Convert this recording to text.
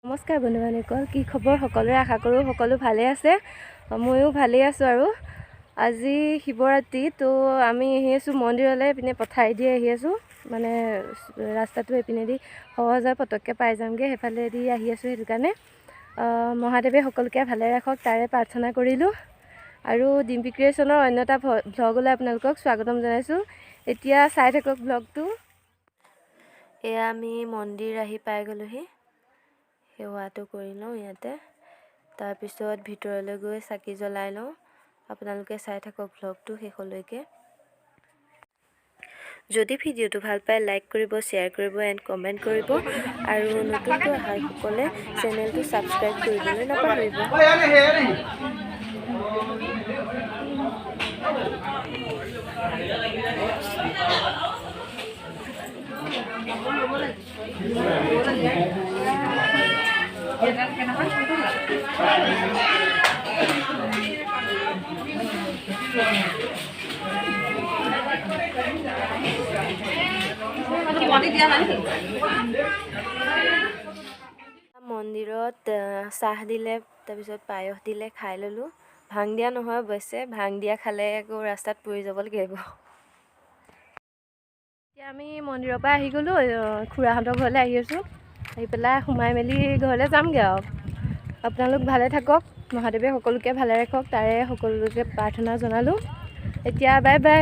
নমস্কাৰ বন্ধু-বান্ধৱীসকল, কি খবৰ? সকলোৰে আশা কৰোঁ সকলো ভালে আছে। ময়ো ভালেই আছোঁ। আৰু আজি শিৱৰাত্ৰি, তো আমি আহি আছোঁ মন্দিৰলৈ। এইপিনে পথাৰেদি আহি আছোঁ, মানে ৰাস্তাটো এইপিনেদি সহজে পটককৈ পাই যামগৈ, সেইফালেদি আহি আছোঁ। সেইটো কাৰণে মহাদেৱে সকলোকে ভালে ৰাখক তাৰে প্ৰাৰ্থনা কৰিলোঁ। আৰু ডিম্পী ক্ৰিয়েশ্যনৰ অন্য এটা ভ্লগলৈ আপোনালোকক স্বাগতম জনাইছোঁ। এতিয়া চাই থাকক ভ্লগটো। এয়া আমি মন্দিৰ আহি পাই গ'লোহি। সেৱাটো কৰি লওঁ ইয়াতে, তাৰপিছত ভিতৰলৈ গৈ চাকি জ্বলাই লওঁ। আপোনালোকে চাই থাকক ভ্লগটো শেষলৈকে। যদি ভিডিঅ'টো ভাল পায় লাইক কৰিব, শ্বেয়াৰ কৰিব এণ্ড কমেণ্ট কৰিব। আৰু নতুনকৈ অহাসকলে চেনেলটো ছাবস্ক্ৰাইব কৰিবলৈ নাপাহৰিব। মন্দিৰত চাহ দিলে, তাৰপিছত পায়স দিলে, খাই ল'লোঁ। ভাং দিয়া নহয় অৱশ্যে, ভাং দিয়া খালে আকৌ ৰাস্তাত পৰি যাব লাগিব। এতিয়া আমি মন্দিৰৰ পৰা আহি গ'লোঁ, খুৰাহঁতৰ ঘৰলৈ আহি আছোঁ। আহি পেলাই সোমাই মেলি ঘৰলৈ যামগৈ। আৰু আপোনালোক ভালে থাকক, মহাদেৱে সকলোকে ভালে ৰাখক তাৰে সকলোকে প্ৰাৰ্থনা জনালোঁ। এতিয়া বাই বাই।